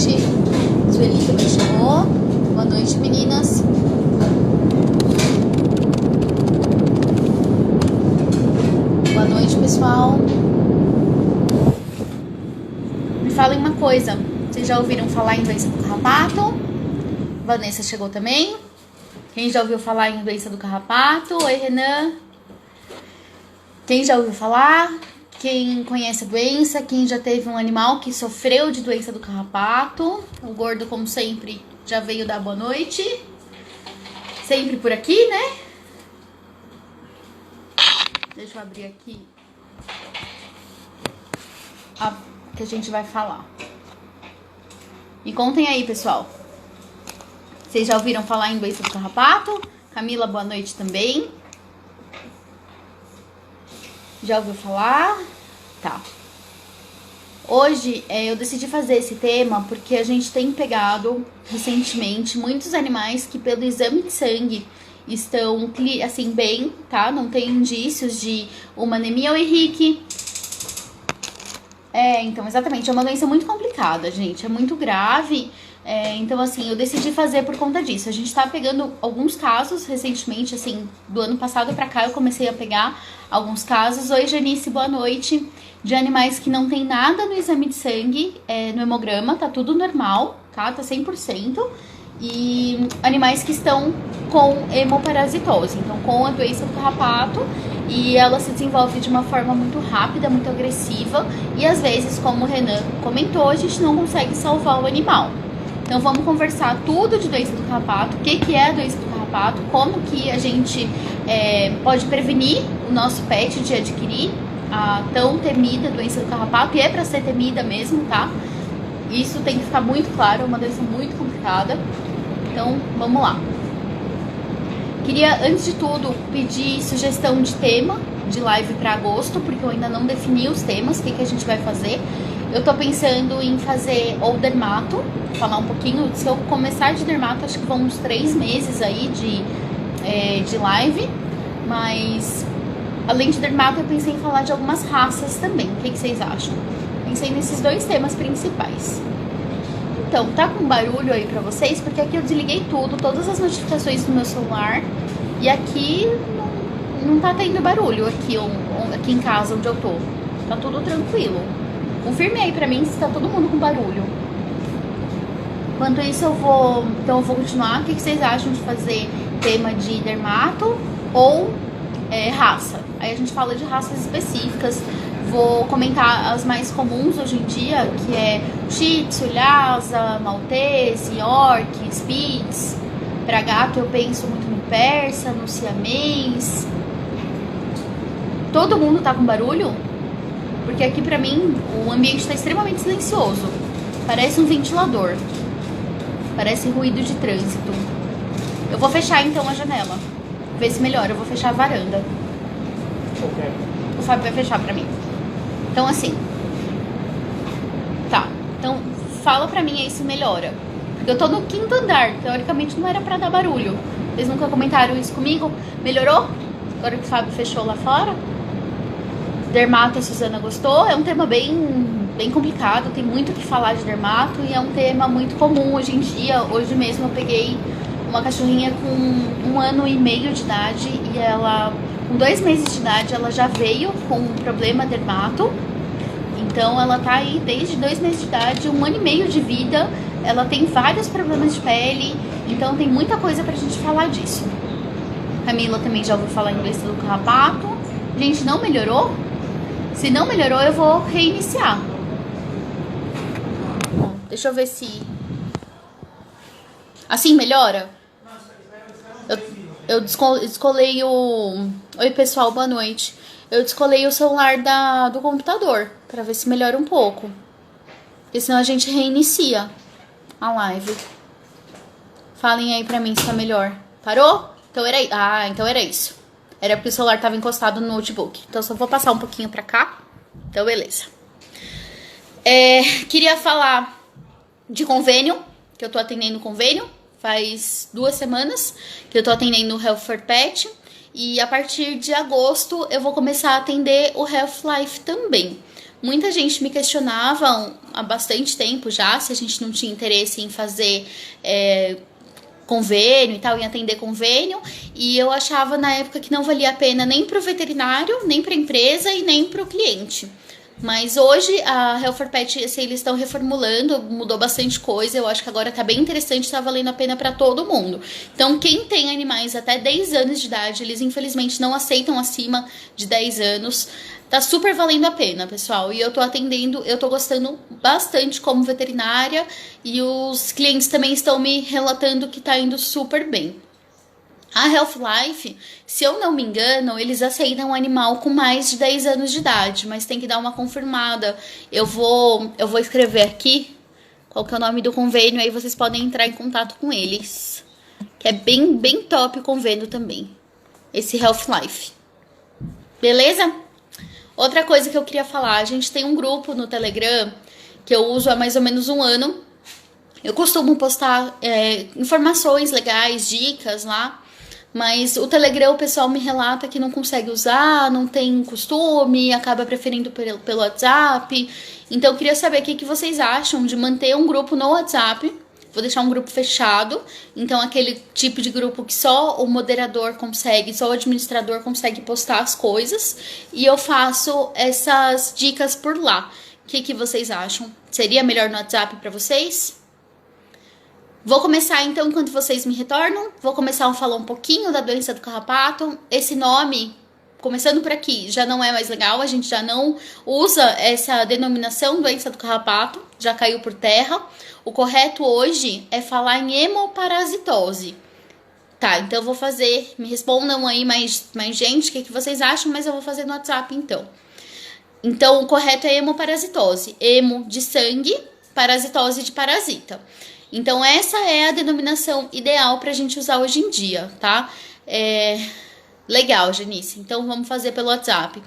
noite. Sueli também chamou. Boa noite, meninas. Boa noite, pessoal. Me falem uma coisa. Vocês já ouviram falar em doença do carrapato? Vanessa chegou também. Quem já ouviu falar em doença do carrapato? Oi, Renan. Quem já ouviu falar? Quem conhece a doença? Quem já teve um animal que sofreu de doença do carrapato? O gordo, como sempre, já veio dar boa noite. Sempre por aqui, né? Deixa eu abrir aqui que a gente vai falar. Me contem aí, pessoal. Vocês já ouviram falar em doença do carrapato? Camila, boa noite também. Já ouviu falar? Tá. Hoje eu decidi fazer esse tema porque a gente tem pegado recentemente muitos animais que pelo exame de sangue estão assim bem, tá? Não tem indícios de uma anemia. O Henrique. Então, exatamente, é uma doença muito complicada, gente, é muito grave. Então, assim, eu decidi fazer por conta disso. A gente tá pegando alguns casos recentemente, assim, do ano passado pra cá eu comecei a pegar alguns casos. Oi, Janice, boa noite. De animais que não tem nada no exame de sangue, no hemograma, tá tudo normal, tá? Tá 100%. E animais que estão com hemoparasitose, então com a doença do carrapato, e ela se desenvolve de uma forma muito rápida, muito agressiva, e às vezes, como o Renan comentou, a gente não consegue salvar o animal. Então vamos conversar tudo de doença do carrapato, o que é a doença do carrapato, como que a gente pode prevenir o nosso pet de adquirir a tão temida doença do carrapato, e é pra ser temida mesmo, tá? Isso tem que ficar muito claro, é uma doença muito complicada. Então, vamos lá. Queria, antes de tudo, pedir sugestão de tema de live para agosto, porque eu ainda não defini os temas, o que a gente vai fazer. Eu tô pensando em fazer ou dermato, falar um pouquinho. Se eu começar de dermato, acho que vão uns 3 meses aí de live. Mas, além de dermato, eu pensei em falar de algumas raças também. O que vocês acham? Pensei nesses 2 temas principais. Então, tá com barulho aí pra vocês? Porque aqui eu desliguei tudo, todas as notificações do meu celular. E aqui não tá tendo barulho, aqui em casa onde eu tô. Tá tudo tranquilo. Confirme aí pra mim se tá todo mundo com barulho. Enquanto isso, eu vou continuar. O que vocês acham de fazer tema de dermato ou raça? Aí a gente fala de raças específicas. Vou comentar as mais comuns hoje em dia, que é Shih Tzu, Lhasa, Maltese, York, Spitz. Pra gato eu penso muito no persa, no siamês. Todo mundo tá com barulho? Porque aqui pra mim o ambiente tá extremamente silencioso. Parece um ventilador. Parece ruído de trânsito. Eu vou fechar então a janela. Ver se melhora. Eu vou fechar a varanda. Ok. O Fábio vai fechar pra mim. Então, assim, tá, então fala pra mim aí se melhora. Porque eu tô no 5º andar, teoricamente não era pra dar barulho. Vocês nunca comentaram isso comigo? Melhorou? Agora que o Fábio fechou lá fora. Dermato, a Suzana gostou. É um tema bem complicado, tem muito o que falar de dermato. E é um tema muito comum hoje em dia. Hoje mesmo eu peguei uma cachorrinha com 1 ano e meio de idade. E ela... com 2 meses de idade, ela já veio com um problema dermato. Então, ela tá aí desde 2 meses de idade, 1 ano e meio de vida. Ela tem vários problemas de pele. Então, tem muita coisa pra gente falar disso. Camila também já ouviu falar em doença do carrapato. Gente, não melhorou? Se não melhorou, eu vou reiniciar. Bom, deixa eu ver se... assim melhora? Eu descolei o... Oi, pessoal, boa noite. Eu descolei o celular do computador pra ver se melhora um pouco. Porque senão a gente reinicia a live. Falem aí pra mim se tá melhor. Parou? Então era isso. Era porque o celular tava encostado no notebook. Então só vou passar um pouquinho pra cá. Então, beleza. Queria falar de convênio, que eu tô atendendo convênio. Faz 2 semanas que eu tô atendendo o Health for Pet. E a partir de agosto eu vou começar a atender o Health Life também. Muita gente me questionava há bastante tempo já se a gente não tinha interesse em fazer convênio e tal, em atender convênio, e eu achava na época que não valia a pena nem para o veterinário, nem para a empresa e nem para o cliente. Mas hoje a Health for Pet, eles estão reformulando, mudou bastante coisa, eu acho que agora tá bem interessante, tá valendo a pena para todo mundo. Então quem tem animais até 10 anos de idade, eles infelizmente não aceitam acima de 10 anos, tá super valendo a pena, pessoal. E eu tô atendendo, eu tô gostando bastante como veterinária e os clientes também estão me relatando que tá indo super bem. A Health Life, se eu não me engano, eles aceitam um animal com mais de 10 anos de idade, mas tem que dar uma confirmada. Eu vou escrever aqui qual que é o nome do convênio, aí vocês podem entrar em contato com eles. Que é bem top o convênio também, esse Health Life. Beleza? Outra coisa que eu queria falar, a gente tem um grupo no Telegram que eu uso há mais ou menos um ano. Eu costumo postar informações legais, dicas lá. Mas o Telegram o pessoal me relata que não consegue usar, não tem costume, acaba preferindo pelo WhatsApp. Então eu queria saber o que vocês acham de manter um grupo no WhatsApp. Vou deixar um grupo fechado, então aquele tipo de grupo que só o moderador consegue, só o administrador consegue postar as coisas. E eu faço essas dicas por lá. O que vocês acham? Seria melhor no WhatsApp para vocês? Vou começar então, enquanto vocês me retornam, vou começar a falar um pouquinho da doença do carrapato. Esse nome, começando por aqui, já não é mais legal, a gente já não usa essa denominação doença do carrapato, já caiu por terra. O correto hoje é falar em hemoparasitose. Tá, então eu vou fazer, me respondam aí mais gente, o que vocês acham, mas eu vou fazer no WhatsApp então. Então o correto é hemoparasitose, hemo de sangue, parasitose de parasita. Então, essa é a denominação ideal pra gente usar hoje em dia, tá? Legal, Janice. Então, vamos fazer pelo WhatsApp.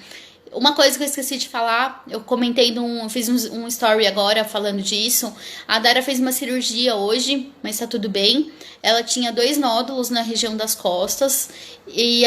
Uma coisa que eu esqueci de falar, eu comentei, fiz um story agora falando disso. A Dara fez uma cirurgia hoje, mas tá tudo bem. Ela tinha 2 nódulos na região das costas e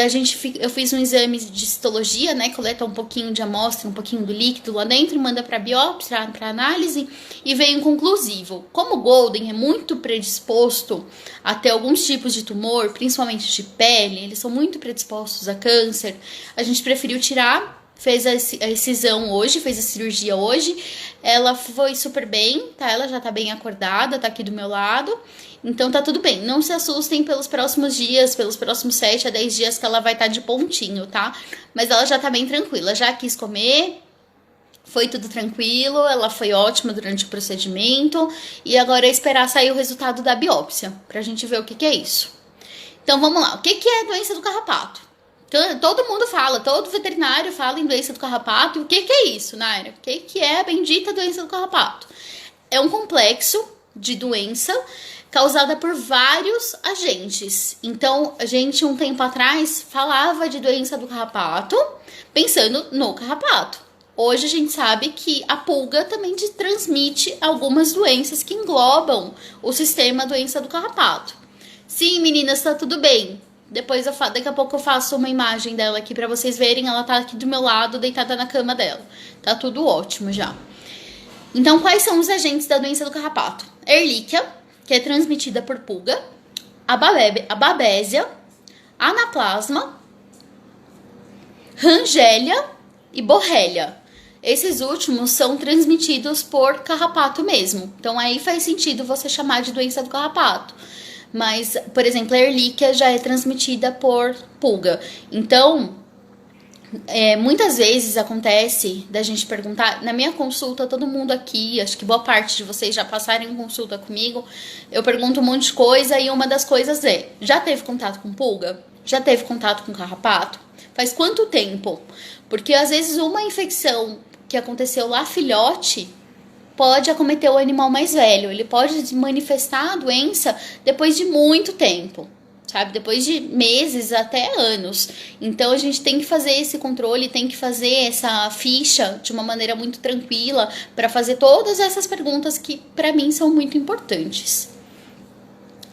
eu fiz um exame de citologia, né? Coleta um pouquinho de amostra, um pouquinho do líquido lá dentro, manda para biópsia, para análise e veio inconclusivo. Como o Golden é muito predisposto a ter alguns tipos de tumor, principalmente de pele, eles são muito predispostos a câncer, a gente preferiu tirar. Fez a excisão hoje, fez a cirurgia hoje. Ela foi super bem, tá? Ela já tá bem acordada, tá aqui do meu lado. Então tá tudo bem. Não se assustem pelos próximos dias, pelos próximos 7 a 10 dias que ela vai estar de pontinho, tá? Mas ela já tá bem tranquila, já quis comer. Foi tudo tranquilo, ela foi ótima durante o procedimento. E agora é esperar sair o resultado da biópsia, pra gente ver o que é isso. Então vamos lá, o que é a doença do carrapato? Todo mundo fala, todo veterinário fala em doença do carrapato. E o que é isso, Naira? O que é a bendita doença do carrapato? É um complexo de doença causada por vários agentes. Então, a gente, um tempo atrás, falava de doença do carrapato pensando no carrapato. Hoje a gente sabe que a pulga também transmite algumas doenças que englobam o sistema doença do carrapato. Sim, meninas, tá tudo bem. Daqui a pouco eu faço uma imagem dela aqui pra vocês verem. Ela tá aqui do meu lado, deitada na cama dela. Tá tudo ótimo já. Então, quais são os agentes da doença do carrapato? Ehrlichia, que é transmitida por pulga. A Babesia, Anaplasma, Rangelia e Borrelia. Esses últimos são transmitidos por carrapato mesmo. Então, aí faz sentido você chamar de doença do carrapato. Mas, por exemplo, a Ehrlichia já é transmitida por pulga. Então, muitas vezes acontece da gente perguntar, na minha consulta, todo mundo aqui, acho que boa parte de vocês já passaram em consulta comigo, eu pergunto um monte de coisa e uma das coisas é, já teve contato com pulga? Já teve contato com carrapato? Faz quanto tempo? Porque às vezes uma infecção que aconteceu lá filhote pode acometer o animal mais velho. Ele pode manifestar a doença depois de muito tempo, sabe? Depois de meses até anos. Então, a gente tem que fazer esse controle, tem que fazer essa ficha de uma maneira muito tranquila para fazer todas essas perguntas que, para mim, são muito importantes.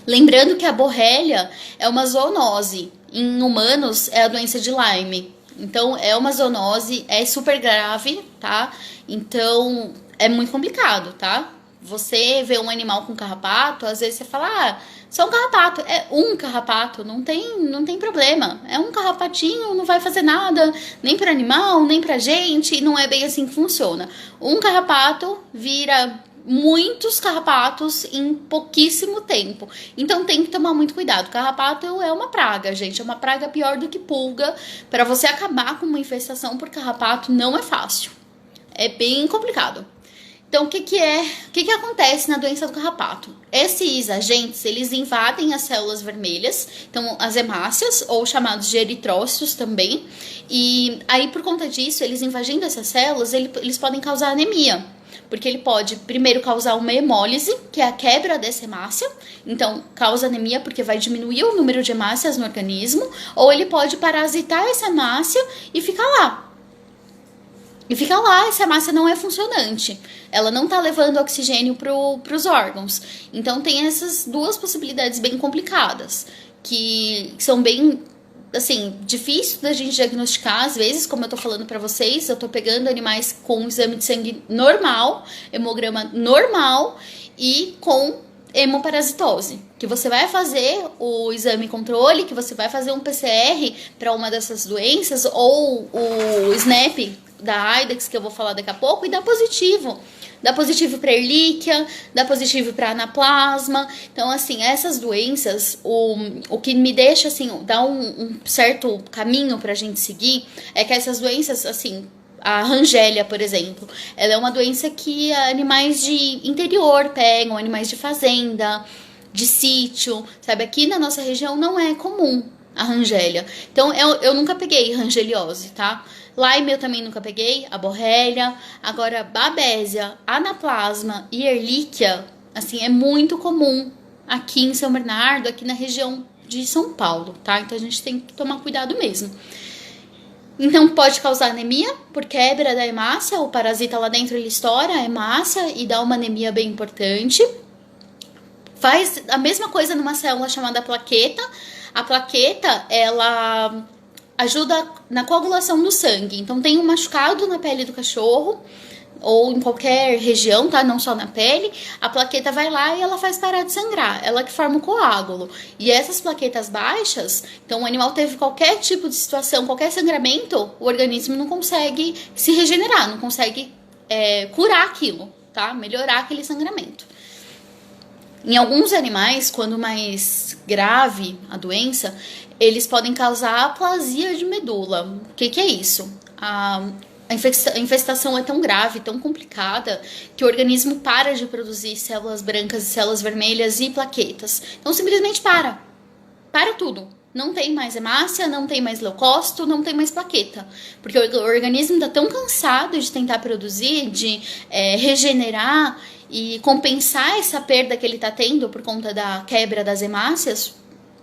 Lembrando que a borrelia é uma zoonose. Em humanos, é a doença de Lyme. Então, é uma zoonose, é super grave, tá? Então, é muito complicado, tá? Você vê um animal com carrapato, às vezes você fala, ah, só um carrapato. É um carrapato, não tem problema. É um carrapatinho, não vai fazer nada, nem para animal, nem pra gente, não é bem assim que funciona. Um carrapato vira muitos carrapatos em pouquíssimo tempo. Então tem que tomar muito cuidado. Carrapato é uma praga, gente. É uma praga pior do que pulga. Para você acabar com uma infestação por carrapato não é fácil. É bem complicado. Então, o que acontece na doença do carrapato? Esses agentes, eles invadem as células vermelhas, então as hemácias, ou chamados de eritrócitos também, e aí por conta disso, eles invadindo essas células, eles podem causar anemia, porque ele pode primeiro causar uma hemólise, que é a quebra dessa hemácia, então causa anemia porque vai diminuir o número de hemácias no organismo, ou ele pode parasitar essa hemácia e ficar lá. Essa hemácia não é funcionante. Ela não tá levando oxigênio pros órgãos. Então tem essas duas possibilidades bem complicadas, que são bem, assim, difícil da gente diagnosticar. Às vezes, como eu tô falando pra vocês, eu tô pegando animais com um exame de sangue normal, hemograma normal e com hemoparasitose, que você vai fazer o exame controle, que você vai fazer um PCR para uma dessas doenças, ou o SNAP da AIDS, que eu vou falar daqui a pouco, e dá positivo. Dá positivo para Ehrlichia, dá positivo para Anaplasma. Então, assim, essas doenças, o que me deixa, assim, dá um certo caminho pra gente seguir, é que essas doenças, assim, a Rangélia, por exemplo, ela é uma doença que animais de interior pegam, animais de fazenda, de sítio, sabe? Aqui na nossa região não é comum a Rangélia. Então, eu nunca peguei rangeliose, tá? Lyme eu também nunca peguei, a Borrelia. Agora, Babesia, Anaplasma e Ehrlichia, assim, é muito comum aqui em São Bernardo, aqui na região de São Paulo, tá? Então, a gente tem que tomar cuidado mesmo. Então, pode causar anemia por quebra da hemácia. O parasita lá dentro, ele estoura a hemácia e dá uma anemia bem importante. Faz a mesma coisa numa célula chamada plaqueta. A plaqueta, ela ajuda na coagulação do sangue. Então, tem um machucado na pele do cachorro, ou em qualquer região, tá? Não só na pele, a plaqueta vai lá e ela faz parar de sangrar. Ela que forma o coágulo. E essas plaquetas baixas, então o animal teve qualquer tipo de situação, qualquer sangramento, o organismo não consegue se regenerar, não consegue curar aquilo, tá? Melhorar aquele sangramento. Em alguns animais, quando mais grave a doença, eles podem causar aplasia de medula. O que é isso? A infestação é tão grave, tão complicada, que o organismo para de produzir células brancas e células vermelhas e plaquetas. Então, simplesmente para. Para tudo. Não tem mais hemácia, não tem mais leucócito, não tem mais plaqueta. Porque o organismo está tão cansado de tentar produzir, de regenerar e compensar essa perda que ele está tendo por conta da quebra das hemácias,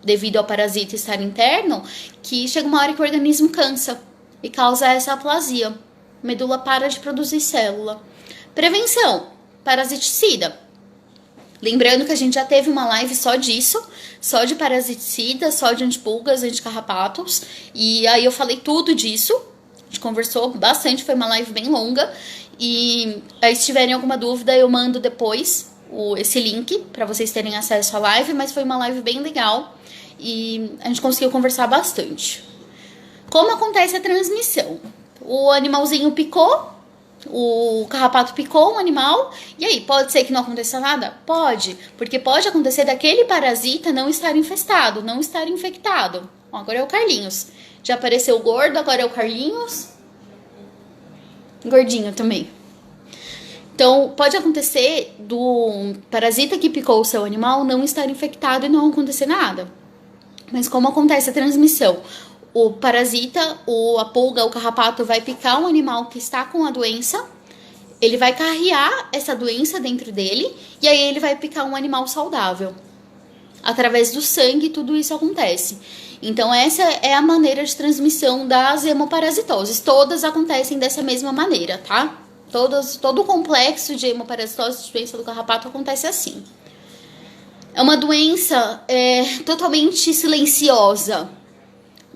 devido ao parasita estar interno, que chega uma hora que o organismo cansa e causa essa aplasia. A medula para de produzir célula. Prevenção, parasiticida. Lembrando que a gente já teve uma live só disso, só de parasiticida, só de antipulgas, anticarrapatos, e aí eu falei tudo disso, a gente conversou bastante, foi uma live bem longa, e aí se tiverem alguma dúvida eu mando depois esse link para vocês terem acesso à live, mas foi uma live bem legal e a gente conseguiu conversar bastante. Como acontece a transmissão? O animalzinho picou, o carrapato picou um animal, e aí, pode ser que não aconteça nada? Pode, porque pode acontecer daquele parasita não estar infestado, não estar infectado. Ó, agora é o Carlinhos. Já apareceu o gordo, agora é o Carlinhos. Gordinho também. Então, pode acontecer do parasita que picou o seu animal não estar infectado e não acontecer nada. Mas como acontece a transmissão? O parasita, a pulga, o carrapato vai picar um animal que está com a doença, ele vai carrear essa doença dentro dele e aí ele vai picar um animal saudável. Através do sangue, tudo isso acontece. Então, essa é a maneira de transmissão das hemoparasitoses. Todas acontecem dessa mesma maneira, tá? Todo o complexo de hemoparasitose, de doença do carrapato, acontece assim. É uma doença totalmente silenciosa.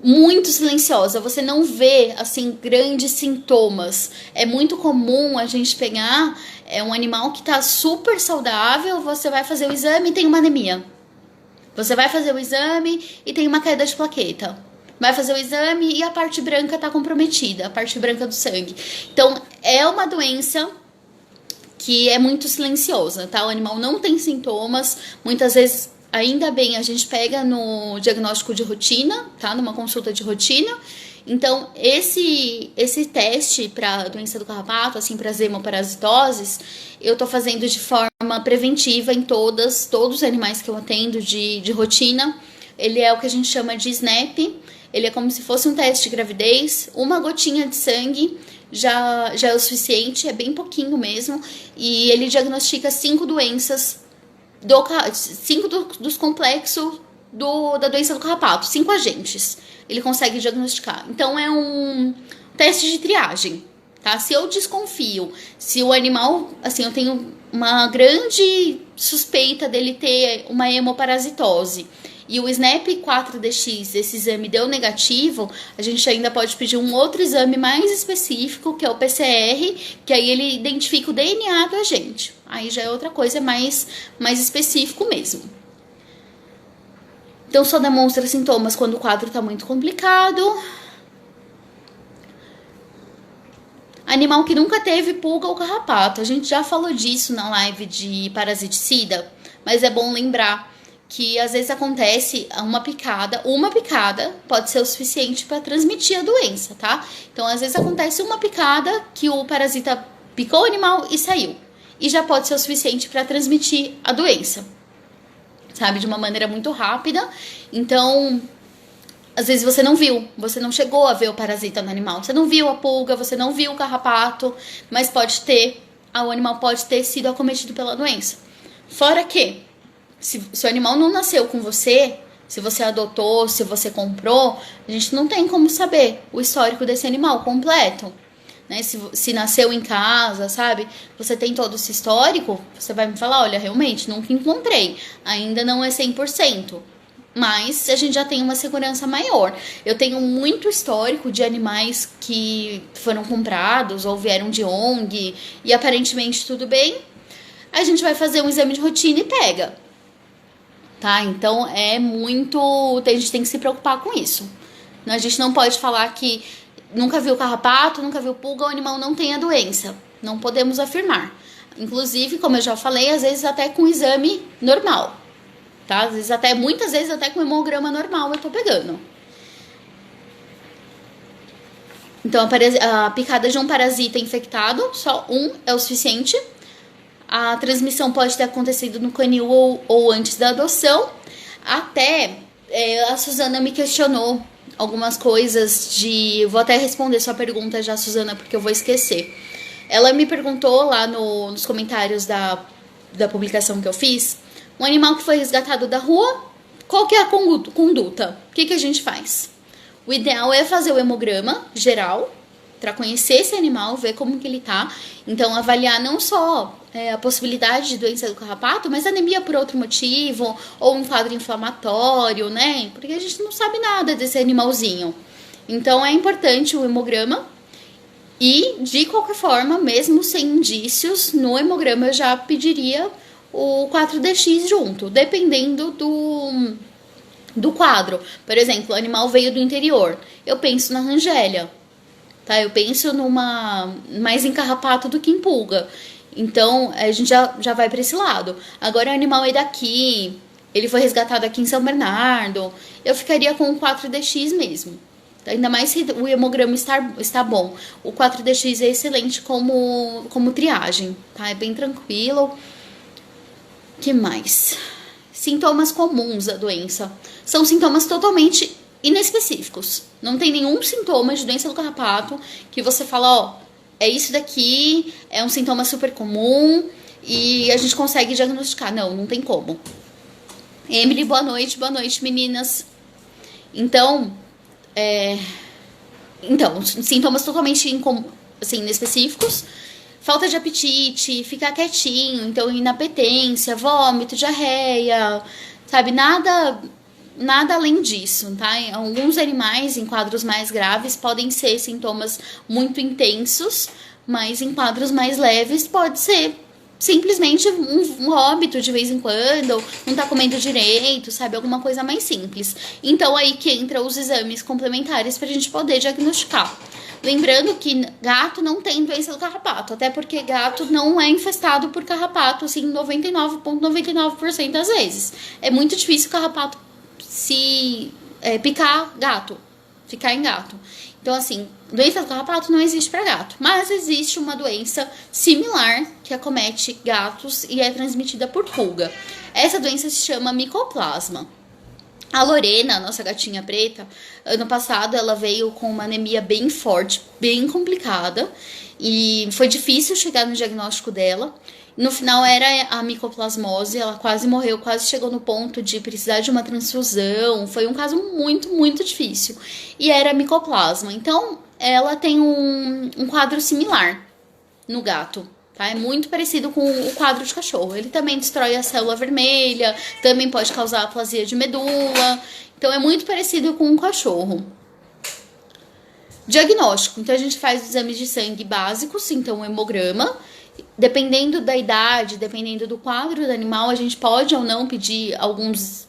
muito silenciosa, você não vê, assim, grandes sintomas. É muito comum a gente pegar um animal que tá super saudável, você vai fazer o exame e tem uma anemia. Você vai fazer o exame e tem uma queda de plaqueta. Vai fazer o exame e a parte branca tá comprometida, a parte branca do sangue. Então, é uma doença que é muito silenciosa, tá? O animal não tem sintomas, muitas vezes, ainda bem, a gente pega no diagnóstico de rotina, tá? Numa consulta de rotina. Então, esse teste para doença do carrapato, assim, para as hemoparasitoses, eu tô fazendo de forma preventiva em todos os animais que eu atendo de rotina. Ele é o que a gente chama de SNAP. Ele é como se fosse um teste de gravidez, uma gotinha de sangue já é o suficiente, é bem pouquinho mesmo, e ele diagnostica 5 doenças, 5 dos complexos da doença do carrapato, 5 agentes, ele consegue diagnosticar. Então é um teste de triagem, tá? Se eu desconfio, se o animal, assim, eu tenho uma grande suspeita dele ter uma hemoparasitose, e o SNAP 4DX, esse exame deu negativo, a gente ainda pode pedir um outro exame mais específico, que é o PCR, que aí ele identifica o DNA do agente. Aí já é outra coisa, mais específico mesmo. Então, só demonstra sintomas quando o quadro está muito complicado. Animal que nunca teve pulga ou carrapato. A gente já falou disso na live de parasiticida, mas é bom lembrar que às vezes acontece uma picada pode ser o suficiente para transmitir a doença, tá? Então, às vezes acontece uma picada que o parasita picou o animal e saiu. E já pode ser o suficiente para transmitir a doença, sabe? De uma maneira muito rápida. Então, às vezes você não viu, você não chegou a ver o parasita no animal, você não viu a pulga, você não viu o carrapato, mas o animal pode ter sido acometido pela doença. Fora que, se o animal não nasceu com você, se você adotou, se você comprou, a gente não tem como saber o histórico desse animal completo, né? Se nasceu em casa, sabe? Você tem todo esse histórico, você vai me falar, olha, realmente, nunca encontrei, ainda não é 100%. Mas a gente já tem uma segurança maior. Eu tenho muito histórico de animais que foram comprados ou vieram de ONG e aparentemente tudo bem. A gente vai fazer um exame de rotina e pega. Tá? Então a gente tem que se preocupar com isso. A gente não pode falar que nunca viu carrapato, nunca viu pulga, o animal não tem a doença. Não podemos afirmar. Inclusive, como eu já falei, às vezes até com exame normal. Tá? Muitas vezes até com hemograma normal eu tô pegando. Então, a picada de um parasita infectado, só um é o suficiente. A transmissão pode ter acontecido no canil ou antes da adoção. Até a Suzana me questionou algumas coisas vou até responder sua pergunta já, Suzana, porque eu vou esquecer. Ela me perguntou lá nos comentários da publicação que eu fiz, um animal que foi resgatado da rua, qual que é a conduta? O que a gente faz? O ideal é fazer o hemograma geral, para conhecer esse animal, ver como que ele tá. Então, avaliar não só a possibilidade de doença do carrapato, mas anemia por outro motivo, ou um quadro inflamatório, né? Porque a gente não sabe nada desse animalzinho. Então, é importante o hemograma. E, de qualquer forma, mesmo sem indícios, no hemograma eu já pediria o 4DX junto, dependendo do quadro. Por exemplo, o animal veio do interior. Eu penso na Rangélia. Tá, eu penso mais em carrapato do que em pulga. Então, a gente já vai para esse lado. Agora, o animal é daqui, ele foi resgatado aqui em São Bernardo, eu ficaria com o 4DX mesmo. Ainda mais se o hemograma está bom. O 4DX é excelente como triagem, tá? É bem tranquilo. Que mais? Sintomas comuns da doença. São sintomas totalmente inespecíficos. Não tem nenhum sintoma de doença do carrapato que você fala, ó, é isso daqui, é um sintoma super comum e a gente consegue diagnosticar. Não tem como. Emily, boa noite meninas. Então, sintomas totalmente assim, inespecíficos. Falta de apetite, ficar quietinho, então inapetência, vômito, diarreia, sabe, nada nada além disso, tá? Em alguns animais, em quadros mais graves, podem ser sintomas muito intensos, mas em quadros mais leves pode ser simplesmente um óbito de vez em quando, não tá comendo direito, sabe? Alguma coisa mais simples. Então aí que entra os exames complementares pra gente poder diagnosticar. Lembrando que gato não tem doença do carrapato, até porque gato não é infestado por carrapato, assim, 99,99% das vezes. É muito difícil o carrapato picar gato, ficar em gato. Então, assim, doença do carrapato não existe para gato, mas existe uma doença similar que acomete gatos e é transmitida por pulga. Essa doença se chama micoplasma. A Lorena, nossa gatinha preta, ano passado ela veio com uma anemia bem forte, bem complicada, e foi difícil chegar no diagnóstico dela. No final era a micoplasmose, ela quase morreu, quase chegou no ponto de precisar de uma transfusão. Foi um caso muito, muito difícil. E era micoplasma. Então, ela tem um quadro similar no gato. Tá? É muito parecido com o quadro de cachorro. Ele também destrói a célula vermelha, também pode causar aplasia de medula. Então, é muito parecido com o cachorro. Diagnóstico. Então, a gente faz exames de sangue básicos, então o hemograma. Dependendo da idade, dependendo do quadro do animal, a gente pode ou não pedir alguns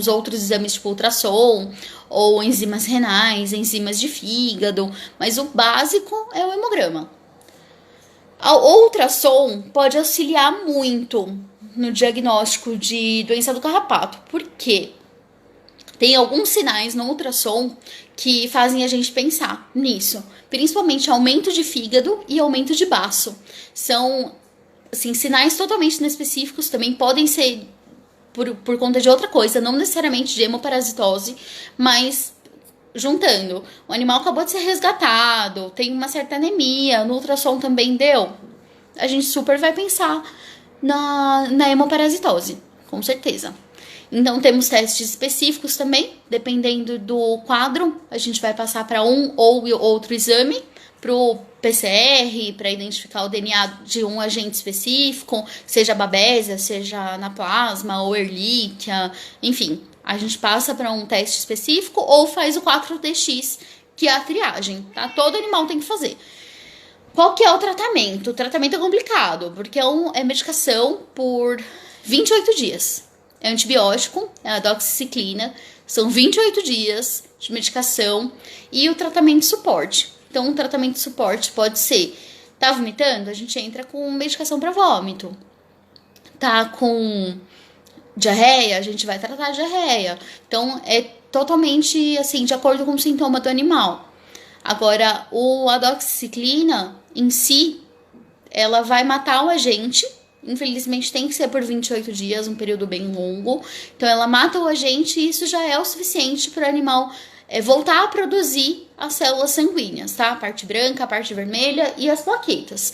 outros exames, tipo ultrassom, ou enzimas renais, enzimas de fígado, mas o básico é o hemograma. O ultrassom pode auxiliar muito no diagnóstico de doença do carrapato. Por quê? Tem alguns sinais no ultrassom que fazem a gente pensar nisso. Principalmente aumento de fígado e aumento de baço. São, assim, sinais totalmente inespecíficos. Também podem ser por conta de outra coisa, não necessariamente de hemoparasitose, mas juntando. O animal acabou de ser resgatado, tem uma certa anemia, no ultrassom também deu. A gente super vai pensar na hemoparasitose, com certeza. Então, temos testes específicos também, dependendo do quadro, a gente vai passar para um ou outro exame, para o PCR, para identificar o DNA de um agente específico, seja Babesia, seja Anaplasma ou Ehrlichia, enfim. A gente passa para um teste específico ou faz o 4DX, que é a triagem, tá? Todo animal tem que fazer. Qual que é o tratamento? O tratamento é complicado, porque é medicação por 28 dias. É antibiótico, é a doxiciclina, são 28 dias de medicação e o tratamento de suporte. Então, o tratamento de suporte pode ser, tá vomitando? A gente entra com medicação para vômito. Tá com diarreia? A gente vai tratar a diarreia. Então, é totalmente, assim, de acordo com o sintoma do animal. Agora, a doxiciclina, em si, ela vai matar o agente. Infelizmente tem que ser por 28 dias, um período bem longo. Então ela mata o agente e isso já é o suficiente para o animal voltar a produzir as células sanguíneas, tá? A parte branca, a parte vermelha e as plaquetas.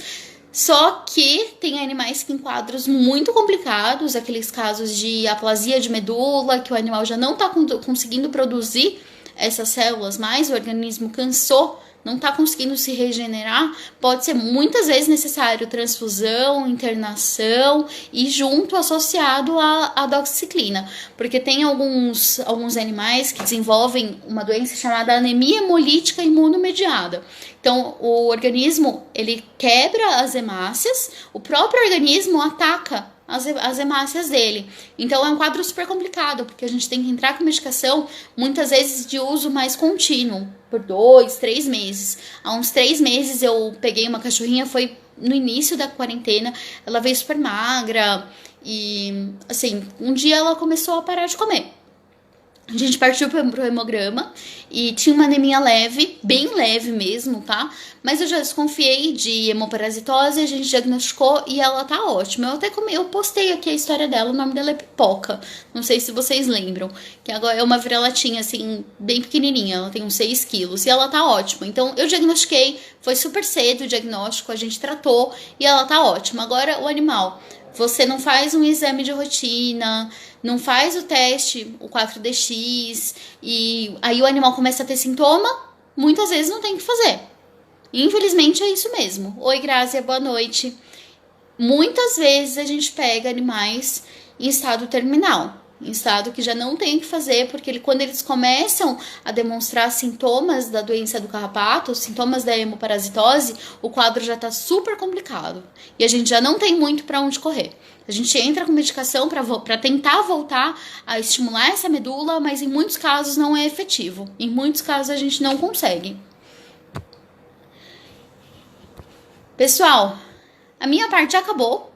Só que tem animais que em quadros muito complicados, aqueles casos de aplasia de medula, que o animal já não está conseguindo produzir essas células mais, o organismo cansou, não está conseguindo se regenerar, pode ser muitas vezes necessário transfusão, internação e junto associado à doxiciclina, porque tem alguns animais que desenvolvem uma doença chamada anemia hemolítica imunomediada. Então, o organismo, ele quebra as hemácias, o próprio organismo ataca as hemácias dele. Então é um quadro super complicado, porque a gente tem que entrar com medicação, muitas vezes de uso mais contínuo, por 2, 3 meses. Há uns 3 meses eu peguei uma cachorrinha, foi no início da quarentena, ela veio super magra e, assim, um dia ela começou a parar de comer. A gente partiu pro hemograma e tinha uma anemia leve, bem leve mesmo, tá? Mas eu já desconfiei de hemoparasitose, a gente diagnosticou e ela tá ótima. Eu postei aqui a história dela, o nome dela é Pipoca. Não sei se vocês lembram, que agora é uma vira-latinha, assim, bem pequenininha, ela tem uns 6 quilos e ela tá ótima. Então, eu diagnostiquei, foi super cedo o diagnóstico, a gente tratou e ela tá ótima. Agora, o animal, você não faz um exame de rotina, não faz o teste, o 4DX, e aí o animal começa a ter sintoma, muitas vezes não tem o que fazer. Infelizmente é isso mesmo. Oi, Grácia, boa noite. Muitas vezes a gente pega animais em estado terminal. em estado que já não tem o que fazer, porque quando eles começam a demonstrar sintomas da doença do carrapato, sintomas da hemoparasitose, o quadro já tá super complicado. E a gente já não tem muito para onde correr. A gente entra com medicação para tentar voltar a estimular essa medula, mas em muitos casos não é efetivo. Em muitos casos a gente não consegue. Pessoal, a minha parte já acabou.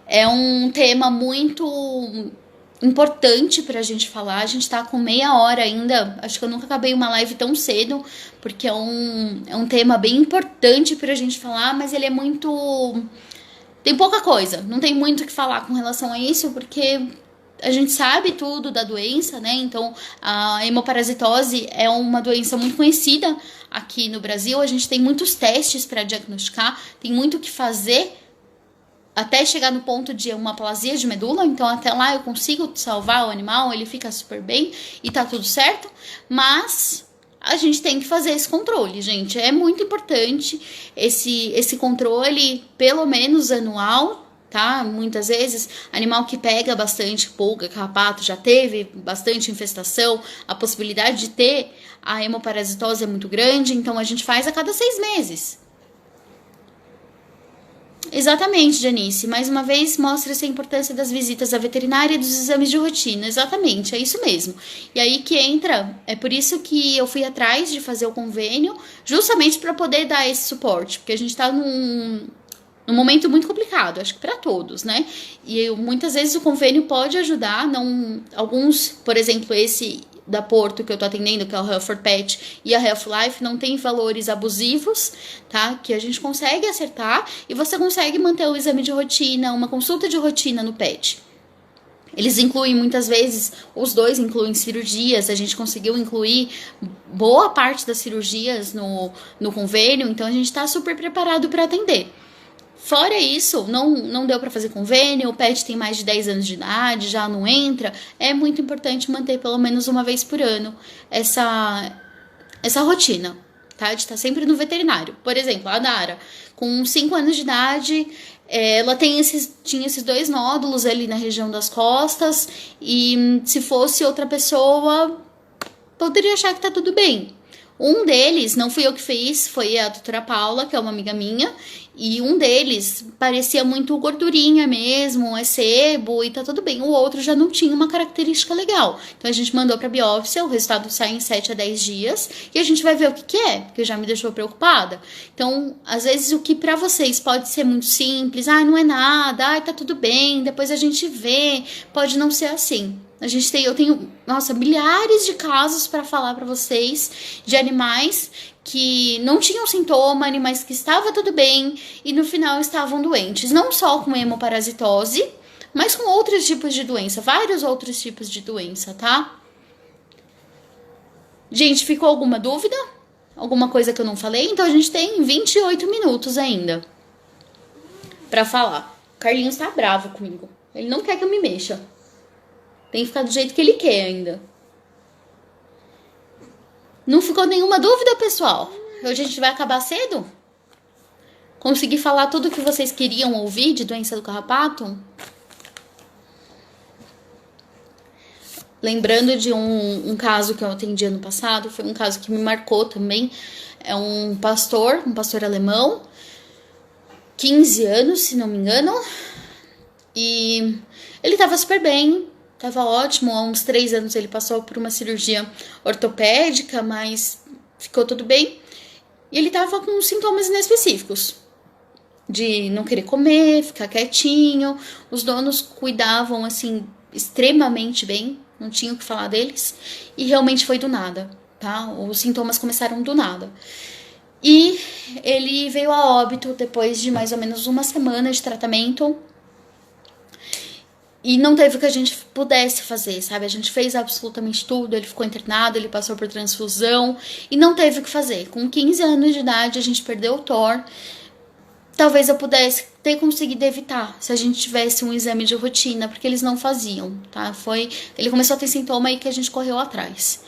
É um tema muito importante pra gente falar. A gente tá com meia hora ainda. Acho que eu nunca acabei uma live tão cedo, porque é um tema bem importante pra gente falar, mas ele é muito... Tem pouca coisa, não tem muito o que falar com relação a isso, porque a gente sabe tudo da doença, né? Então, a hemoparasitose é uma doença muito conhecida aqui no Brasil. A gente tem muitos testes para diagnosticar, tem muito o que fazer até chegar no ponto de uma aplasia de medula. Então, até lá eu consigo salvar o animal, ele fica super bem e tá tudo certo. Mas a gente tem que fazer esse controle, gente. É muito importante esse controle, pelo menos anual, tá? Muitas vezes, animal que pega bastante pulga, carrapato, já teve bastante infestação, a possibilidade de ter a hemoparasitose é muito grande, então a gente faz a cada 6 meses. Exatamente, Janice. Mais uma vez, mostra-se a importância das visitas à veterinária e dos exames de rotina. Exatamente, é isso mesmo. E aí que entra, é por isso que eu fui atrás de fazer o convênio, justamente para poder dar esse suporte, porque a gente tá num momento muito complicado, acho que para todos, né? E muitas vezes o convênio pode ajudar, não, alguns, por exemplo, esse da Porto que eu tô atendendo, que é o Health for Pet e a Health Life, não tem valores abusivos, tá? Que a gente consegue acertar e você consegue manter o exame de rotina, uma consulta de rotina no pet. Eles incluem muitas vezes, os dois incluem cirurgias, a gente conseguiu incluir boa parte das cirurgias no convênio, então a gente tá super preparado para atender. Fora isso, não deu para fazer convênio, o pet tem mais de 10 anos de idade, já não entra. É muito importante manter pelo menos uma vez por ano essa rotina, tá? De estar sempre no veterinário. Por exemplo, a Nara, com 5 anos de idade, ela tinha esses 2 nódulos ali na região das costas, e se fosse outra pessoa, poderia achar que tá tudo bem. Um deles, não fui eu que fiz, foi a doutora Paula, que é uma amiga minha, e um deles parecia muito gordurinha mesmo, é sebo e tá tudo bem. O outro já não tinha uma característica legal. Então a gente mandou pra biópsia, o resultado sai em 7 a 10 dias e a gente vai ver o que é, porque já me deixou preocupada. Então, às vezes o que pra vocês pode ser muito simples, não é nada, tá tudo bem, depois a gente vê, pode não ser assim. Eu tenho, nossa, milhares de casos para falar para vocês de animais que não tinham sintoma, animais que estavam tudo bem e no final estavam doentes. Não só com hemoparasitose, mas com outros tipos de doença, vários outros tipos de doença, tá? Gente, ficou alguma dúvida? Alguma coisa que eu não falei? Então a gente tem 28 minutos ainda para falar. O Carlinhos tá bravo comigo. Ele não quer que eu me mexa. Tem que ficar do jeito que ele quer ainda. Não ficou nenhuma dúvida, pessoal? Hoje a gente vai acabar cedo? Consegui falar tudo o que vocês queriam ouvir de doença do carrapato? Lembrando de um caso que eu atendi ano passado, foi um caso que me marcou também. É um pastor alemão, 15 anos, se não me engano. E ele tava super bem. Tava ótimo, há uns 3 anos ele passou por uma cirurgia ortopédica, mas ficou tudo bem. E ele tava com sintomas inespecíficos, de não querer comer, ficar quietinho. Os donos cuidavam, assim, extremamente bem, não tinha o que falar deles. E realmente foi do nada, tá? Os sintomas começaram do nada. E ele veio a óbito depois de mais ou menos uma semana de tratamento. E não teve o que a gente pudesse fazer, sabe? A gente fez absolutamente tudo, ele ficou internado, ele passou por transfusão e não teve o que fazer. Com 15 anos de idade, a gente perdeu o Thor. Talvez eu pudesse ter conseguido evitar se a gente tivesse um exame de rotina, porque eles não faziam, tá? Ele começou a ter sintoma aí que a gente correu atrás.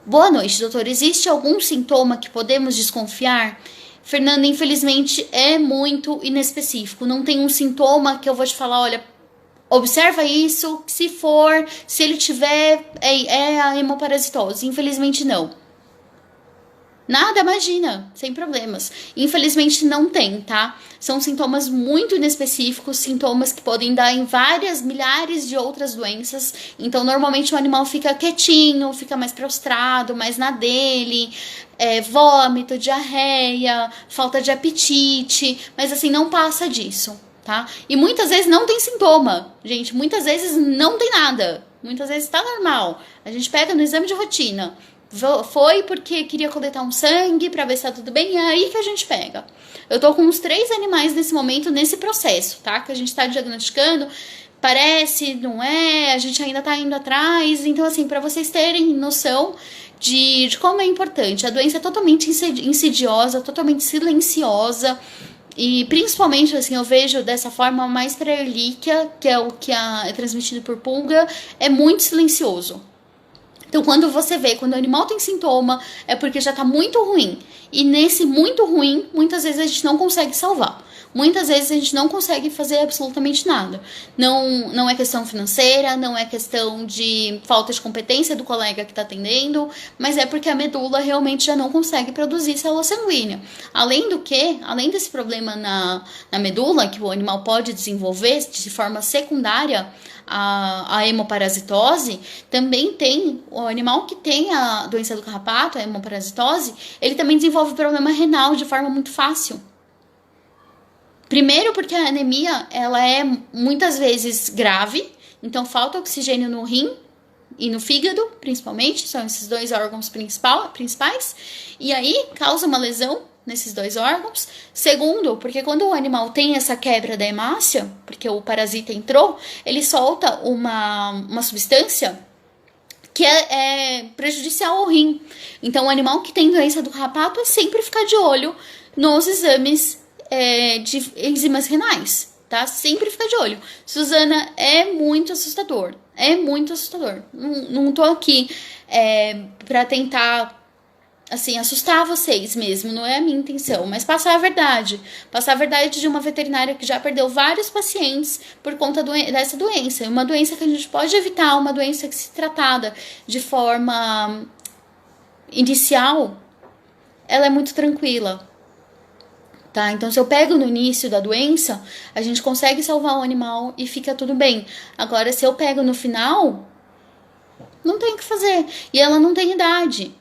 Boa noite, doutor. Existe algum sintoma que podemos desconfiar? Fernanda, infelizmente, é muito inespecífico. Não tem um sintoma que eu vou te falar, olha, Observa isso, se ele tiver, é a hemoparasitose. Infelizmente não. Nada, imagina, sem problemas. Infelizmente não tem, tá? São sintomas muito inespecíficos, sintomas que podem dar em várias, milhares de outras doenças. Então, normalmente o animal fica quietinho, fica mais prostrado, mais na dele, vômito, diarreia, falta de apetite, mas assim, não passa disso, tá? E muitas vezes não tem sintoma, gente, muitas vezes não tem nada, muitas vezes tá normal. A gente pega no exame de rotina. Foi porque queria coletar um sangue pra ver se tá tudo bem, e é aí que a gente pega. Eu tô com uns 3 animais nesse momento, nesse processo, tá? Que a gente tá diagnosticando, parece, não é, a gente ainda tá indo atrás. Então, assim, pra vocês terem noção de como é importante. A doença é totalmente insidiosa, totalmente silenciosa. E principalmente, assim, eu vejo dessa forma mais pra erlíquia, que é o que é transmitido por pulga, é muito silencioso. Então, quando você vê, quando o animal tem sintoma, é porque já tá muito ruim. E nesse muito ruim, muitas vezes a gente não consegue salvar. Muitas vezes a gente não consegue fazer absolutamente nada. Não é questão financeira, não é questão de falta de competência do colega que está atendendo, mas é porque a medula realmente já não consegue produzir célula sanguínea. Além do que, além desse problema na medula, que o animal pode desenvolver de forma secundária, a hemoparasitose, também tem o animal que tem a doença do carrapato, a hemoparasitose, ele também desenvolve problema renal de forma muito fácil. Primeiro porque a anemia, ela é muitas vezes grave, então falta oxigênio no rim e no fígado, principalmente, são esses 2 órgãos principais, e aí causa uma lesão nesses 2 órgãos. Segundo, porque quando o animal tem essa quebra da hemácia, porque o parasita entrou, ele solta uma substância que é prejudicial ao rim. Então, o animal que tem doença do carrapato é sempre ficar de olho nos exames de enzimas renais, tá? Sempre fica de olho. Suzana, é muito assustador. É muito assustador. Não tô aqui pra tentar, assim, assustar vocês mesmo. Não é a minha intenção. Mas passar a verdade. Passar a verdade de uma veterinária que já perdeu vários pacientes por conta dessa doença. Uma doença que a gente pode evitar. Uma doença que, se tratada de forma inicial, ela é muito tranquila. Tá? Então, se eu pego no início da doença, a gente consegue salvar o animal e fica tudo bem. Agora, se eu pego no final, não tem o que fazer. E ela não tem idade.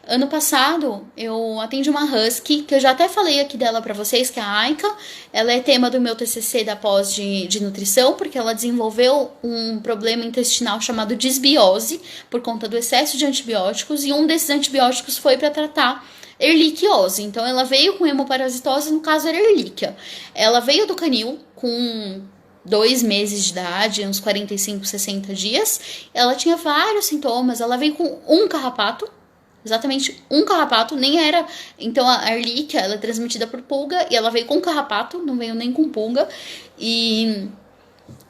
Ano passado, eu atendi uma husky, que eu já até falei aqui dela pra vocês, que é a Aika. Ela é tema do meu TCC da pós de nutrição, porque ela desenvolveu um problema intestinal chamado disbiose, por conta do excesso de antibióticos, e um desses antibióticos foi para tratar erliquiose. Então, ela veio com hemoparasitose, no caso era erlíquia. Ela veio do canil com 2 meses de idade, uns 45, 60 dias. Ela tinha vários sintomas. Ela veio com um carrapato, exatamente um carrapato, nem era. Então, a erlíquia, ela é transmitida por pulga, e ela veio com carrapato, não veio nem com pulga. E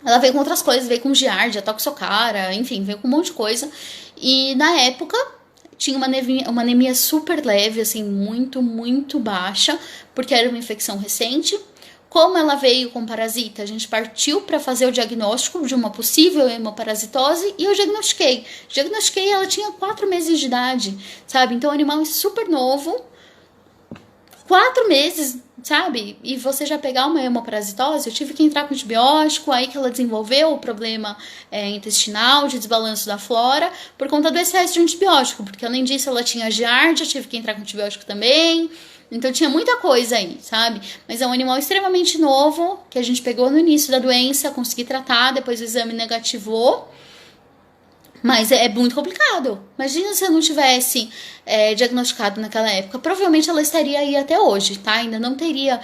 ela veio com outras coisas, veio com giardia, toxocara, enfim, veio com um monte de coisa. E na época tinha uma anemia super leve, assim, muito, muito baixa, porque era uma infecção recente. Como ela veio com parasita, a gente partiu para fazer o diagnóstico de uma possível hemoparasitose e eu diagnostiquei. Diagnostiquei, ela tinha 4 meses de idade, sabe? Então o animal é super novo, 4 meses, sabe? E você já pegar uma hemoparasitose, eu tive que entrar com antibiótico, aí que ela desenvolveu o problema intestinal, de desbalanço da flora, por conta do excesso de antibiótico, porque além disso ela tinha giardia, tive que entrar com antibiótico também, então tinha muita coisa aí, sabe? Mas é um animal extremamente novo, que a gente pegou no início da doença, consegui tratar, depois o exame negativou. Mas é muito complicado. Imagina se eu não tivesse diagnosticado naquela época. Provavelmente ela estaria aí até hoje, tá? Ainda não teria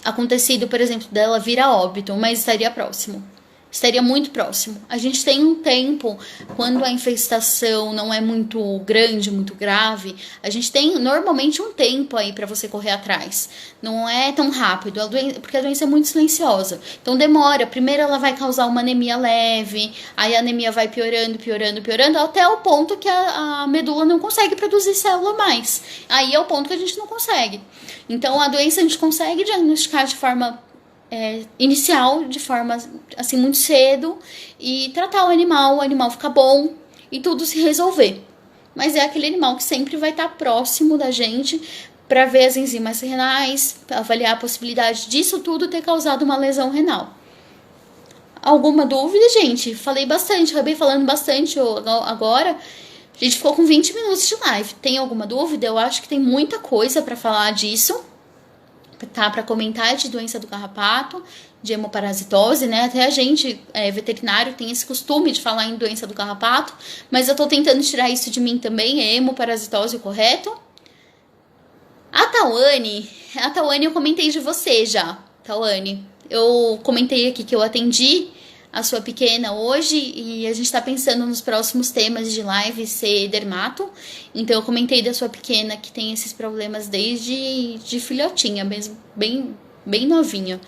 acontecido, por exemplo, dela vir a óbito, mas estaria próximo. Estaria muito próximo. A gente tem um tempo, quando a infestação não é muito grande, muito grave, a gente tem normalmente um tempo aí pra você correr atrás. Não é tão rápido, porque a doença é muito silenciosa. Então demora. Primeiro ela vai causar uma anemia leve, aí a anemia vai piorando, piorando, piorando, até o ponto que a medula não consegue produzir célula mais. Aí é o ponto que a gente não consegue. Então a doença a gente consegue diagnosticar de forma inicial de forma assim muito cedo e tratar o animal ficar bom e tudo se resolver. Mas é aquele animal que sempre vai estar próximo da gente para ver as enzimas renais, avaliar a possibilidade disso tudo ter causado uma lesão renal. Alguma dúvida, gente? Falei bastante, acabei falando bastante agora. A gente ficou com 20 minutos de live. Tem alguma dúvida? Eu acho que tem muita coisa para falar disso, tá? Para comentar de doença do carrapato, de hemoparasitose, né? Até a gente, veterinário, tem esse costume de falar em doença do carrapato, mas eu tô tentando tirar isso de mim também. É hemoparasitose o correto? A Tawane, eu comentei de você já, Tawane. Eu comentei aqui que eu atendi a sua pequena hoje e a gente tá pensando nos próximos temas de live ser dermato. Então eu comentei da sua pequena que tem esses problemas desde de filhotinha, mesmo bem novinha.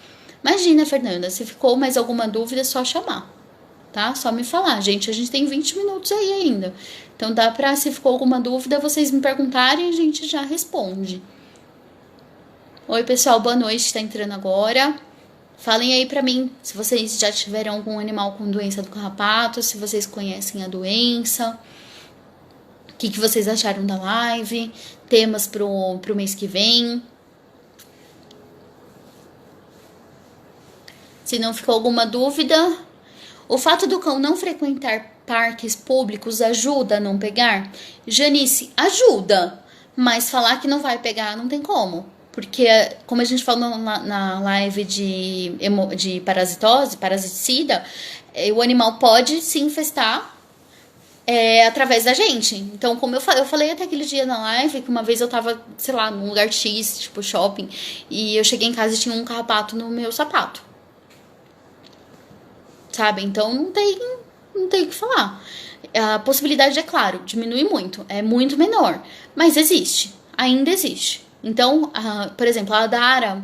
Imagina, Fernanda, se ficou mais alguma dúvida é só chamar, tá? Só me falar, gente, a gente tem 20 minutos aí ainda. Então dá pra, se ficou alguma dúvida, vocês me perguntarem e a gente já responde. Oi, pessoal, boa noite, tá entrando agora. Falem aí pra mim se vocês já tiveram algum animal com doença do carrapato, se vocês conhecem a doença, o que vocês acharam da live, temas pro mês que vem. Se não ficou alguma dúvida, o fato do cão não frequentar parques públicos ajuda a não pegar? Janice, ajuda, mas falar que não vai pegar não tem como. Porque, como a gente falou na live de parasitose, parasiticida, o animal pode se infestar através da gente. Então, como eu falei até aquele dia na live, que uma vez eu tava, sei lá, num lugar X, tipo shopping, e eu cheguei em casa e tinha um carrapato no meu sapato. Sabe? Então, não tem o que falar. A possibilidade, é claro, diminui muito, é muito menor, mas existe, ainda existe. Então, por exemplo, a Dara,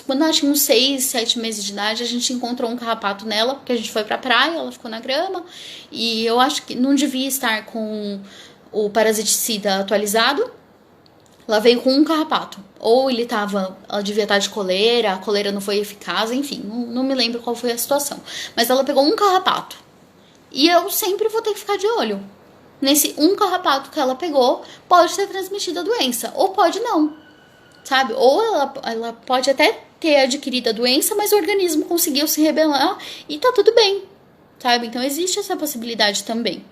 quando ela tinha uns 6, 7 meses de idade, a gente encontrou um carrapato nela, porque a gente foi pra praia, ela ficou na grama, e eu acho que não devia estar com o parasiticida atualizado. Ela veio com um carrapato, ou ela devia estar de coleira, a coleira não foi eficaz, enfim, não me lembro qual foi a situação. Mas ela pegou um carrapato, e eu sempre vou ter que ficar de olho. Nesse um carrapato que ela pegou, pode ter transmitido a doença, ou pode não, sabe? Ou ela pode até ter adquirido a doença, mas o organismo conseguiu se rebelar e tá tudo bem, sabe? Então existe essa possibilidade também.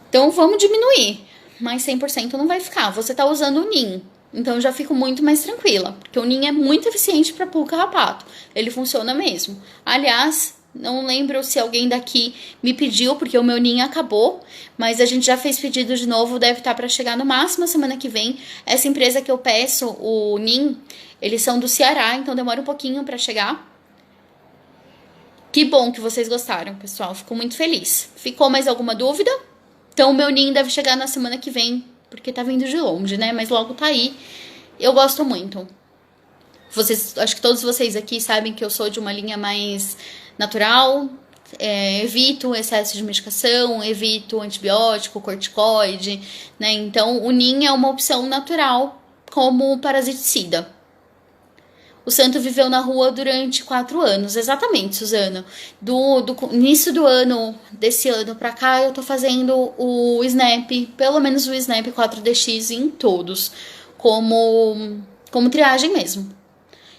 Então vamos diminuir, mas 100% não vai ficar. Você tá usando o NIM, então eu já fico muito mais tranquila, porque o NIM é muito eficiente para pulga carrapato, ele funciona mesmo. Aliás, não lembro se alguém daqui me pediu, porque o meu NIM acabou, mas a gente já fez pedido de novo, deve estar para chegar no máximo a semana que vem. Essa empresa que eu peço, o NIM, eles são do Ceará, então demora um pouquinho para chegar. Que bom que vocês gostaram, pessoal, fico muito feliz. Ficou mais alguma dúvida? Então o meu NIM deve chegar na semana que vem, porque tá vindo de longe, né? Mas logo tá aí. Eu gosto muito. Acho que todos vocês aqui sabem que eu sou de uma linha mais natural, evito excesso de medicação, evito antibiótico, corticoide, né? Então, o NIM é uma opção natural como parasiticida. O Santo viveu na rua durante 4 anos, exatamente, Suzana. Do início do ano, desse ano pra cá, eu tô fazendo o SNAP, pelo menos o SNAP 4DX em todos, como triagem mesmo.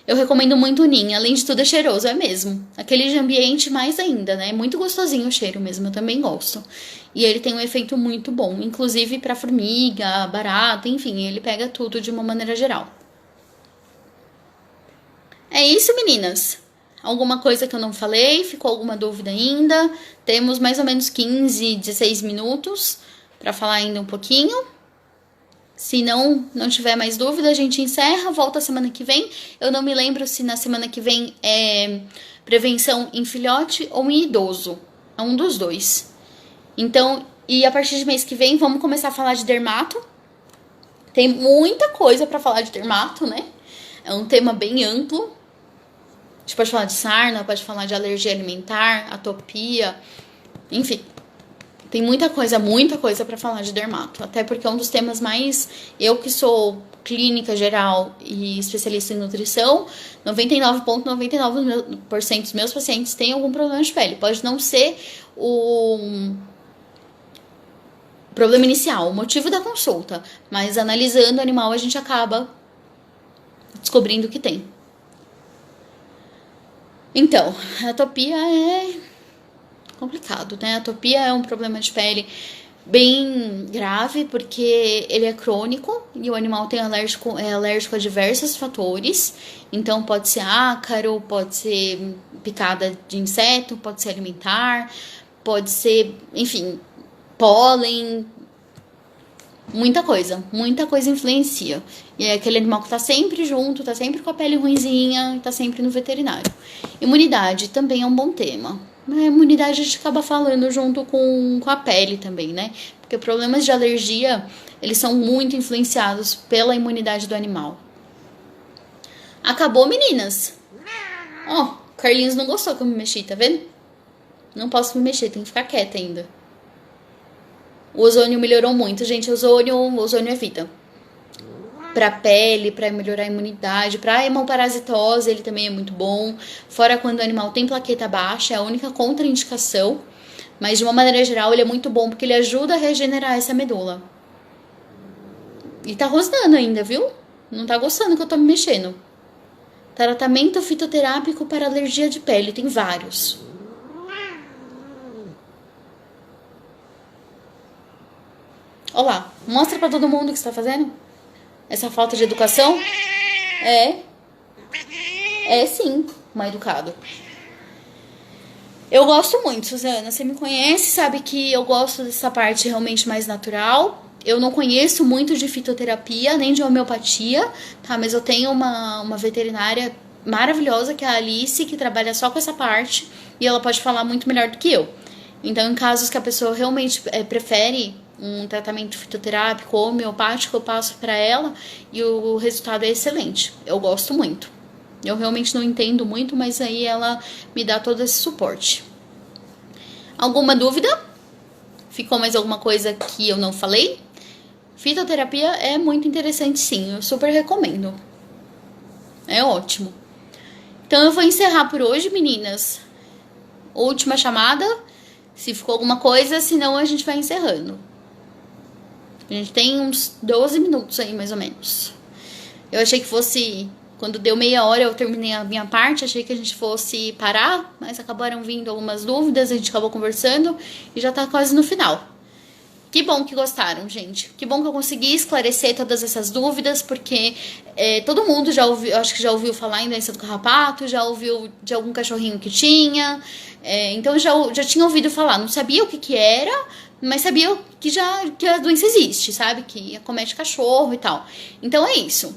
Eu recomendo muito o NIM, além de tudo é cheiroso, é mesmo. Aquele de ambiente mais ainda, né? É muito gostosinho o cheiro mesmo, eu também gosto. E ele tem um efeito muito bom, inclusive pra formiga, barata, enfim, ele pega tudo de uma maneira geral. É isso, meninas. Alguma coisa que eu não falei? Ficou alguma dúvida ainda? Temos mais ou menos 15, 16 minutos pra falar ainda um pouquinho. Se não tiver mais dúvida, a gente encerra, volta semana que vem. Eu não me lembro se na semana que vem é prevenção em filhote ou em idoso. É um dos dois. Então, e a partir de mês que vem, vamos começar a falar de dermato. Tem muita coisa pra falar de dermato, né? É um tema bem amplo. A gente pode falar de sarna, pode falar de alergia alimentar, atopia, enfim. Tem muita coisa pra falar de dermato. Até porque é um dos temas mais... Eu que sou clínica geral e especialista em nutrição, 99,99% dos meus pacientes têm algum problema de pele. Pode não ser o problema inicial, o motivo da consulta, mas analisando o animal a gente acaba descobrindo o que tem. Então, a atopia é complicado, né? A atopia é um problema de pele bem grave, porque ele é crônico e o animal é alérgico a diversos fatores. Então pode ser ácaro, pode ser picada de inseto, pode ser alimentar, pode ser, enfim, pólen, muita coisa influencia. E é aquele animal que tá sempre junto, tá sempre com a pele ruinzinha, tá sempre no veterinário. Imunidade também é um bom tema. A imunidade a gente acaba falando junto com a pele também, né? Porque problemas de alergia, eles são muito influenciados pela imunidade do animal. Acabou, meninas. Ó, Carlinhos não gostou que eu me mexi, tá vendo? Não posso me mexer, tem que ficar quieta ainda. O ozônio melhorou muito, gente. O ozônio é vida. Pra pele, pra melhorar a imunidade, pra hemoparasitose, ele também é muito bom. Fora quando o animal tem plaqueta baixa, é a única contraindicação. Mas de uma maneira geral, ele é muito bom porque ele ajuda a regenerar essa medula. E tá rosnando ainda, viu? Não tá gostando que eu tô me mexendo. Tratamento fitoterápico para alergia de pele, tem vários. Olá, mostra pra todo mundo o que você tá fazendo. Essa falta de educação é sim, mal educado. Eu gosto muito, Suzana. Você me conhece, sabe que eu gosto dessa parte realmente mais natural. Eu não conheço muito de fitoterapia, nem de homeopatia, tá? Mas eu tenho uma veterinária maravilhosa, que é a Alice, que trabalha só com essa parte. E ela pode falar muito melhor do que eu. Então, em casos que a pessoa realmente prefere um tratamento fitoterápico ou homeopático, eu passo para ela e o resultado é excelente. Eu gosto muito. Eu realmente não entendo muito, mas aí ela me dá todo esse suporte. Alguma dúvida? Ficou mais alguma coisa que eu não falei? Fitoterapia é muito interessante, sim. Eu super recomendo. É ótimo. Então eu vou encerrar por hoje, meninas. Última chamada. Se ficou alguma coisa, senão a gente vai encerrando. A gente tem uns 12 minutos aí, mais ou menos. Eu achei que fosse... Quando deu meia hora, eu terminei a minha parte. Achei que a gente fosse parar, mas acabaram vindo algumas dúvidas. A gente acabou conversando e já tá quase no final. Que bom que gostaram, gente. Que bom que eu consegui esclarecer todas essas dúvidas, porque todo mundo já ouviu, acho que já ouviu falar em doença do carrapato, já ouviu de algum cachorrinho que tinha. Então já tinha ouvido falar. Não sabia o que era, mas sabia que a doença existe, sabe? Que acomete cachorro e tal. Então é isso.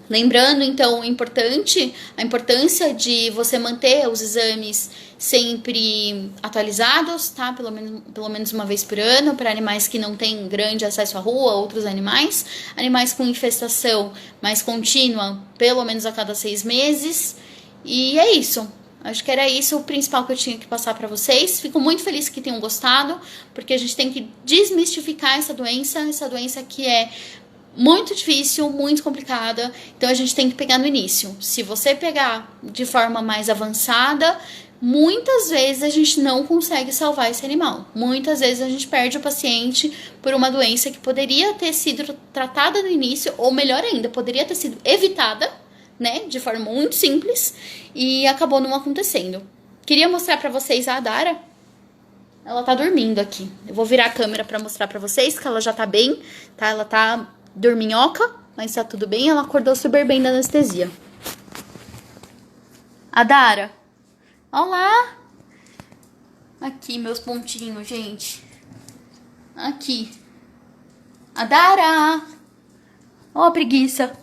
Lembrando, então, a importância de você manter os exames sempre atualizados, tá? Pelo menos uma vez por ano, para animais que não têm grande acesso à rua, outros animais. Animais com infestação mais contínua, pelo menos a cada 6 meses. E é isso. Acho que era isso o principal que eu tinha que passar para vocês. Fico muito feliz que tenham gostado, porque a gente tem que desmistificar essa doença que é muito difícil, muito complicada. Então a gente tem que pegar no início. Se você pegar de forma mais avançada, muitas vezes a gente não consegue salvar esse animal. Muitas vezes a gente perde o paciente por uma doença que poderia ter sido tratada no início, ou melhor ainda, poderia ter sido evitada, né, de forma muito simples, e acabou não acontecendo. Queria mostrar pra vocês a Dara. Ela tá dormindo aqui. Eu vou virar a câmera pra mostrar pra vocês que ela já tá bem, tá? Ela tá dorminhoca, mas tá tudo bem. Ela acordou super bem da anestesia. A Dara. Olá! Aqui, meus pontinhos, gente. Aqui. A Dara! Ó, preguiça.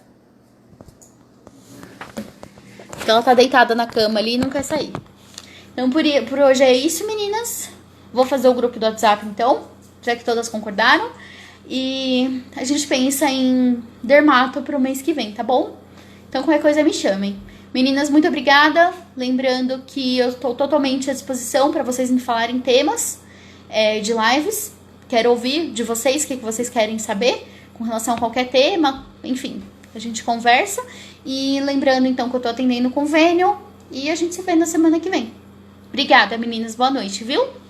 Então ela tá deitada na cama ali e não quer sair. Então por hoje é isso, meninas. Vou fazer o grupo do WhatsApp, então, já que todas concordaram. E a gente pensa em dermato pro mês que vem, tá bom? Então qualquer coisa me chamem. Meninas, muito obrigada. Lembrando que eu tô totalmente à disposição para vocês me falarem temas de lives. Quero ouvir de vocês o que vocês querem saber. com relação a qualquer tema, enfim, a gente conversa. E lembrando, então, que eu tô atendendo o convênio e a gente se vê na semana que vem. Obrigada, meninas. Boa noite, viu?